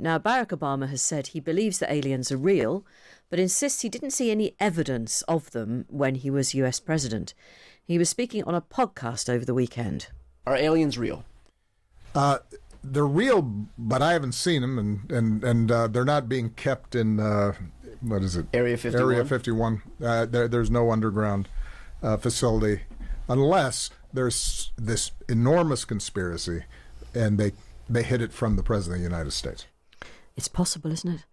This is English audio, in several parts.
Now, Barack Obama has said he believes that aliens are real, but insists he didn't see any evidence of them when he was US president. He was speaking on a podcast over the weekend. Are aliens real? They're real, but I haven't seen them, and they're not being kept in, what is it? Area 51? Area 51. There's no underground facility, unless there's this enormous conspiracy, and they hid it from the President of the United States. It's possible, isn't it?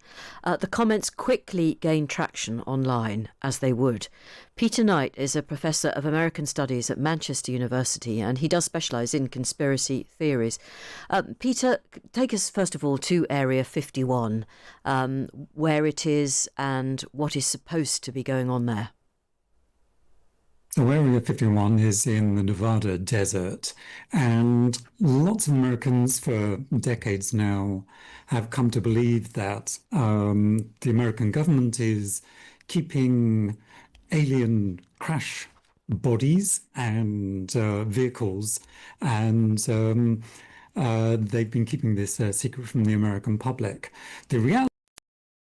The comments quickly gained traction online, as they would. Peter Knight is a professor of American Studies at Manchester University, and he does specialise in conspiracy theories. Peter, take us first of all to Area 51, where it is and what is supposed to be going on there. So Area 51 is in the Nevada desert, and lots of Americans for decades now have come to believe that the American government is keeping alien crash bodies and vehicles, and they've been keeping this secret from the American public. The reality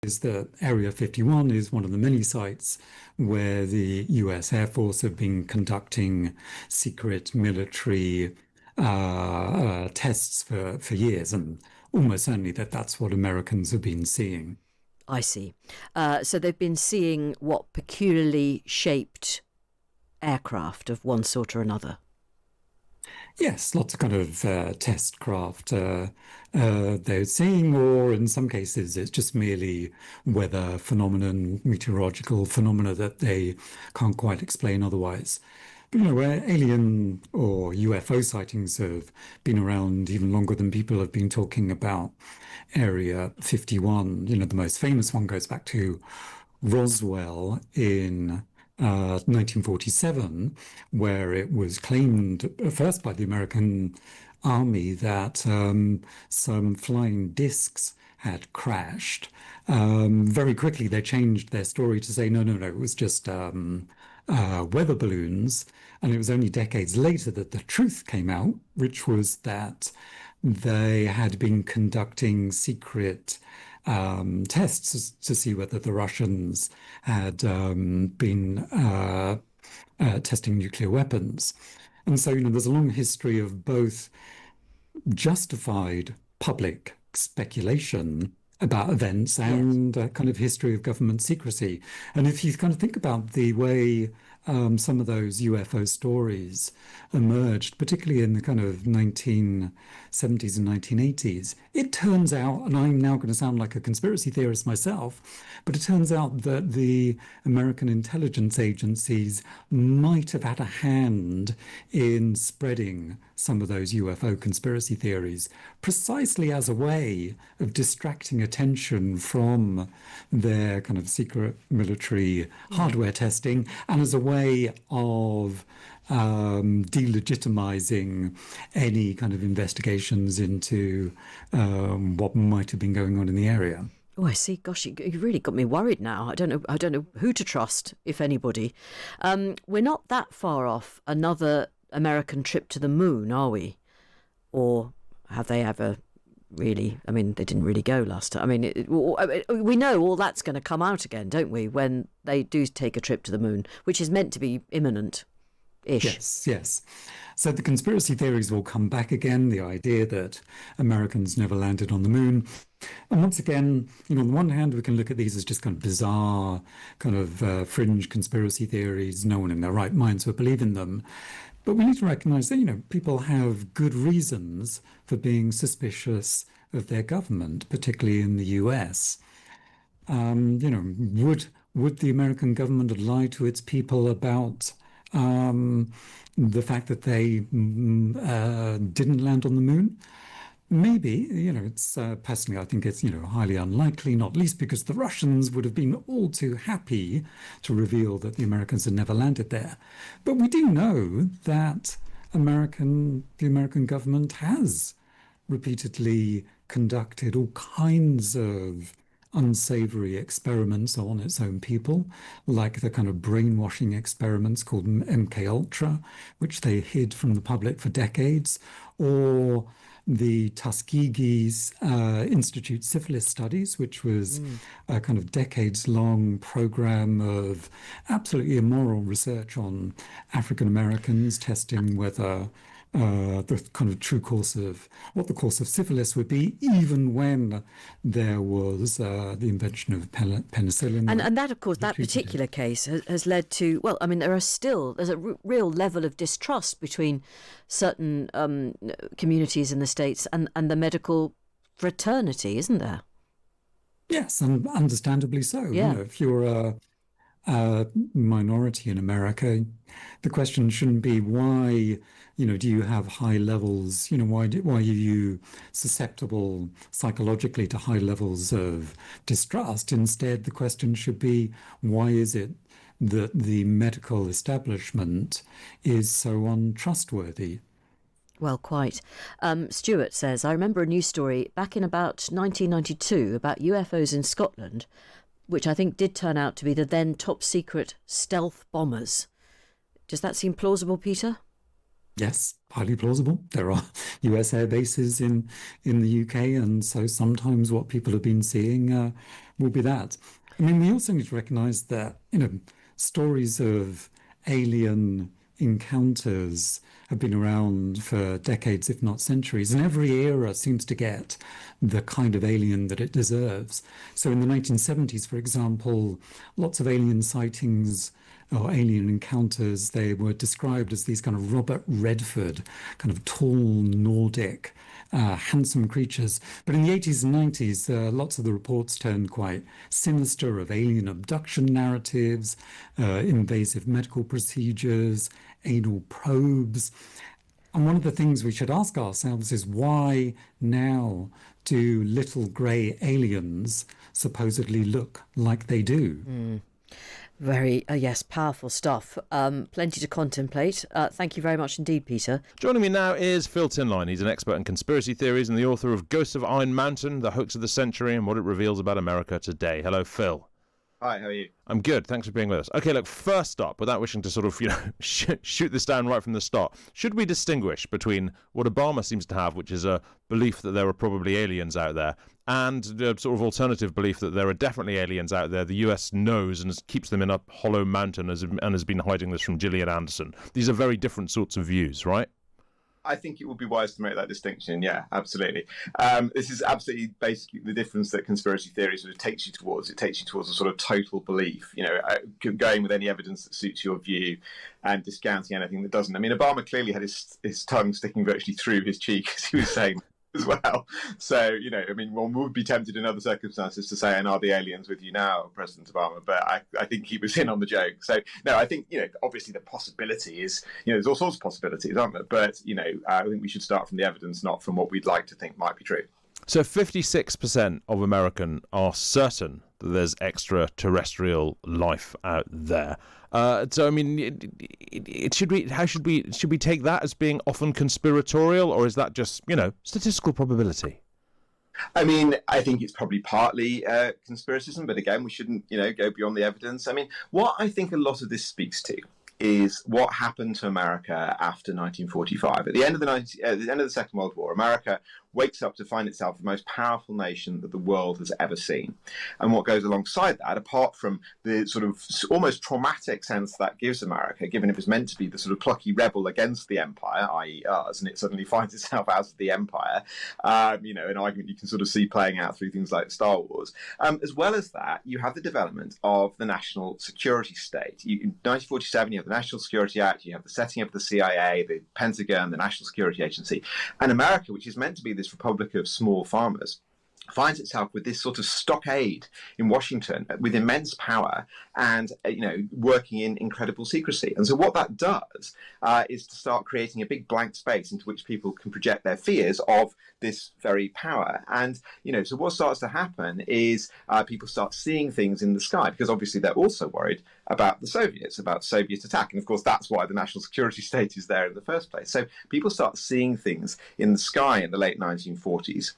is that Area 51 is one of the many sites where the US Air Force have been conducting secret military tests for years, and almost certainly that's what Americans have been seeing. I see. So they've been seeing what peculiarly shaped aircraft of one sort or another. Yes, lots of kind of test craft they're seeing, or in some cases it's just merely weather phenomenon, meteorological phenomena that they can't quite explain otherwise. But where alien or UFO sightings have been around even longer than people have been talking about Area 51. The most famous one goes back to Roswell in 1947, where it was claimed first by the American Army that some flying discs had crashed. Very quickly, they changed their story to say, no, it was just weather balloons. And it was only decades later that the truth came out, which was that they had been conducting secret tests to see whether the Russians had been testing nuclear weapons. And so, there's a long history of both justified public speculation about events and a kind of history of government secrecy. And if you kind of think about the way some of those UFO stories emerged, particularly in the kind of 1970s and 1980s, it turns out, and I'm now going to sound like a conspiracy theorist myself, but it turns out that the American intelligence agencies might have had a hand in spreading some of those UFO conspiracy theories, precisely as a way of distracting attention from their kind of secret military hardware testing, and as a way of delegitimizing any kind of investigations into what might have been going on in the area. Oh, I see. Gosh, you really got me worried now. I don't know who to trust, if anybody. We're not that far off another American trip to the moon, are we? Or have they ever really? I mean, they didn't really go last time. I mean, we know all that's going to come out again, don't we, when they do take a trip to the moon, which is meant to be imminent-ish. Yes. So the conspiracy theories will come back again, the idea that Americans never landed on the moon. And once again, on the one hand, we can look at these as just kind of bizarre, kind of fringe conspiracy theories. No one in their right minds would believe in them. But we need to recognize that, people have good reasons for being suspicious of their government, particularly in the US. Would the American government have lied to its people about the fact that they didn't land on the moon? Maybe, it's personally, I think it's, highly unlikely, not least because the Russians would have been all too happy to reveal that the Americans had never landed there. But we do know that the American government has repeatedly conducted all kinds of unsavory experiments on its own people, like the kind of brainwashing experiments called MK Ultra, which they hid from the public for decades, or the Tuskegee's Institute Syphilis Studies, which was a kind of decades-long program of absolutely immoral research on African Americans, testing whether the kind of true course of what the course of syphilis would be, even when there was the invention of penicillin. And that, of course, that particular case has led to, well, I mean, there's a real level of distrust between certain communities in the States and the medical fraternity, isn't there? Yes, and understandably so. Yeah. You know, if you're a minority in America, the question shouldn't be why, do you have high levels, why are you susceptible psychologically to high levels of distrust? Instead, the question should be, why is it that the medical establishment is so untrustworthy? Well, quite. Stuart says, I remember a news story back in about 1992 about UFOs in Scotland, which I think did turn out to be the then top secret stealth bombers. Does that seem plausible, Peter? Yes, highly plausible. There are US air bases in the UK, and so sometimes what people have been seeing will be that. I mean, we also need to recognise that, stories of alien encounters have been around for decades, if not centuries, and every era seems to get the kind of alien that it deserves. So in the 1970s, for example, lots of alien sightings or alien encounters, they were described as these kind of Robert Redford, kind of tall Nordic, handsome creatures. But in the 80s and 90s, lots of the reports turned quite sinister, of alien abduction narratives, invasive medical procedures, anal probes. And one of the things we should ask ourselves is, why now do little grey aliens supposedly look like they do? Very, yes, powerful stuff. Plenty to contemplate. Thank you very much indeed, Peter. Joining me now is Phil Tinline. He's an expert in conspiracy theories and the author of Ghosts of Iron Mountain, The Hoax of the Century and What It Reveals About America Today. Hello, Phil. Hi, how are you? I'm good. Thanks for being with us. Okay, look, first up, without wishing to sort of, shoot this down right from the start, should we distinguish between what Obama seems to have, which is a belief that there are probably aliens out there, and the sort of alternative belief that there are definitely aliens out there the US knows and keeps them in a hollow mountain and has been hiding this from Gillian Anderson? These are very different sorts of views, right? I think it would be wise to make that distinction. Yeah, absolutely. This is absolutely basically the difference that conspiracy theory sort of takes you towards. It takes you towards a sort of total belief, going with any evidence that suits your view and discounting anything that doesn't. I mean, Obama clearly had his tongue sticking virtually through his cheek as he was saying as well. So, one would be tempted in other circumstances to say, and are the aliens with you now, President Obama? But I think he was in on the joke. So, no, I think, obviously the possibility is, there's all sorts of possibilities, aren't there? But, I think we should start from the evidence, not from what we'd like to think might be true. So 56% of Americans are certain that there's extraterrestrial life out there. So I mean, should we take that as being often conspiratorial, or is that just statistical probability? I mean, I think it's probably partly conspiracism, but again, we shouldn't go beyond the evidence. I mean, what I think a lot of this speaks to is what happened to America after 1945. At the end of the Second World War, America wakes up to find itself the most powerful nation that the world has ever seen. And what goes alongside that, apart from the sort of almost traumatic sense that gives America, given it was meant to be the sort of plucky rebel against the empire, i.e. us, and it suddenly finds itself out of the empire, an argument you can sort of see playing out through things like Star Wars. As well as that, you have the development of the national security state. In 1947, you have the National Security Act, you have the setting up of the CIA, the Pentagon, the National Security Agency, and America, which is meant to be this republic of small farmers, finds itself with this sort of stockade in Washington with immense power and, working in incredible secrecy. And so what that does is to start creating a big blank space into which people can project their fears of this very power. And, so what starts to happen is people start seeing things in the sky, because obviously they're also worried about the Soviets, about Soviet attack. And of course, that's why the national security state is there in the first place. So people start seeing things in the sky in the late 1940s.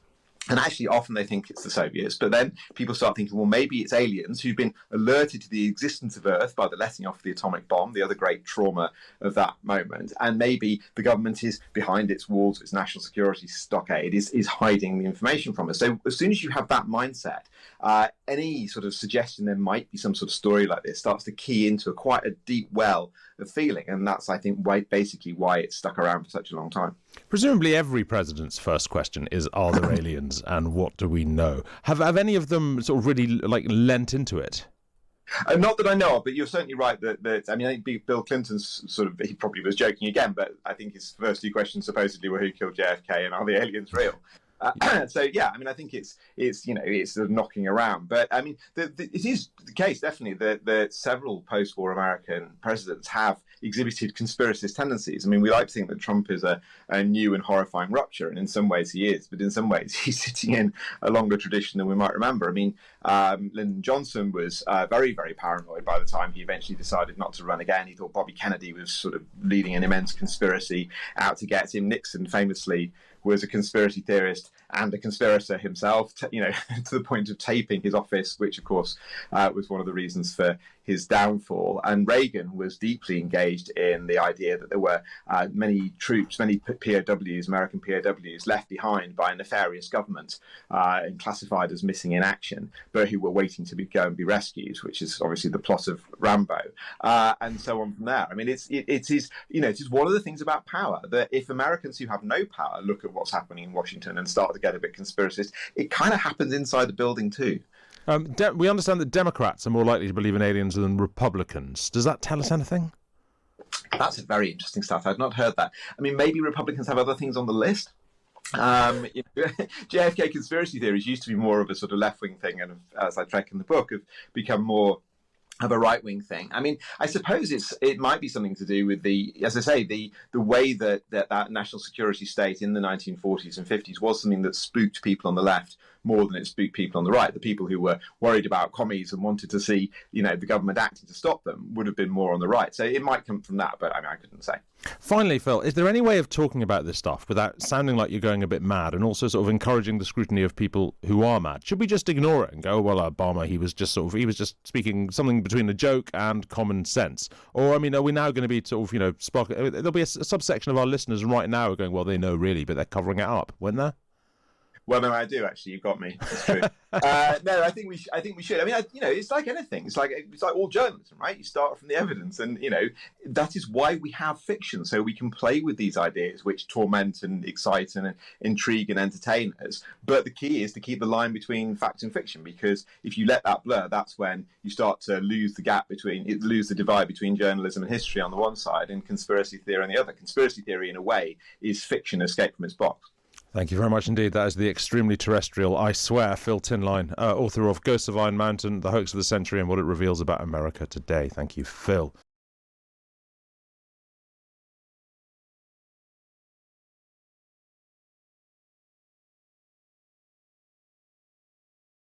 And actually, often they think it's the Soviets, but then people start thinking, well, maybe it's aliens who've been alerted to the existence of Earth by the letting off of the atomic bomb, the other great trauma of that moment. And maybe the government is behind its walls, its national security stockade, is hiding the information from us. So as soon as you have that mindset, any sort of suggestion there might be some sort of story like this starts to key into quite a deep well of feeling. And that's, I think, basically why it's stuck around for such a long time. Presumably every president's first question is, are there aliens and what do we know? Have any of them sort of really lent into it? Not that I know of, but you're certainly right that I mean, I think Bill Clinton's he probably was joking again, but I think his first two questions supposedly were who killed JFK and are the aliens real? So yeah, I mean, I think it's sort of knocking around, but I mean, it is the case definitely that several post-war American presidents have exhibited conspiracist tendencies. I mean, we like to think that Trump is a new and horrifying rupture, and in some ways he is, but in some ways he's sitting in a longer tradition than we might remember. I mean, Lyndon Johnson was very, very paranoid by the time he eventually decided not to run again. He thought Bobby Kennedy was sort of leading an immense conspiracy out to get him. Nixon famously was a conspiracy theorist and a conspirator himself, to the point of taping his office, which of course was one of the reasons for his downfall. And Reagan was deeply engaged in the idea that there were many troops, many POWs, American POWs, left behind by a nefarious government and classified as missing in action, but who were waiting to go and be rescued, which is obviously the plot of Rambo, and so on from there. I mean, it is one of the things about power that if Americans who have no power look at what's happening in Washington and start to get a bit conspiracist, it kind of happens inside the building too. We understand that Democrats are more likely to believe in aliens than Republicans. Does that tell us anything? That's a very interesting stuff. I've not heard that. I mean, maybe Republicans have other things on the list. JFK conspiracy theories used to be more of a sort of left-wing thing, and as I track in the book, have become more of a right-wing thing. I mean, I suppose it might be something to do with the way that national security state in the 1940s and 50s was something that spooked people on the left more than it spooked people on the right. The people who were worried about commies and wanted to see, the government acting to stop them would have been more on the right. So it might come from that, but I mean, I couldn't say. Finally, Phil, is there any way of talking about this stuff without sounding like you're going a bit mad and also sort of encouraging the scrutiny of people who are mad? Should we just ignore it and go, well, Obama, he was just speaking something between a joke and common sense? Or, I mean, are we now going to be sort of, there'll be a subsection of our listeners right now going, well, they know really, but they're covering it up, won't there? Well, no, I do actually. You've got me. That's true. No, I think we should. I mean, it's like anything. It's like all journalism, right? You start from the evidence, and that is why we have fiction, so we can play with these ideas which torment and excite and intrigue and entertain us. But the key is to keep the line between fact and fiction, because if you let that blur, that's when you start to lose the divide between journalism and history on the one side, and conspiracy theory on the other. Conspiracy theory, in a way, is fiction escaped from its box. Thank you very much indeed. That is the extremely terrestrial, I swear, Phil Tinline, author of Ghosts of Iron Mountain, The Hoax of the Century and What It Reveals About America Today. Thank you, Phil.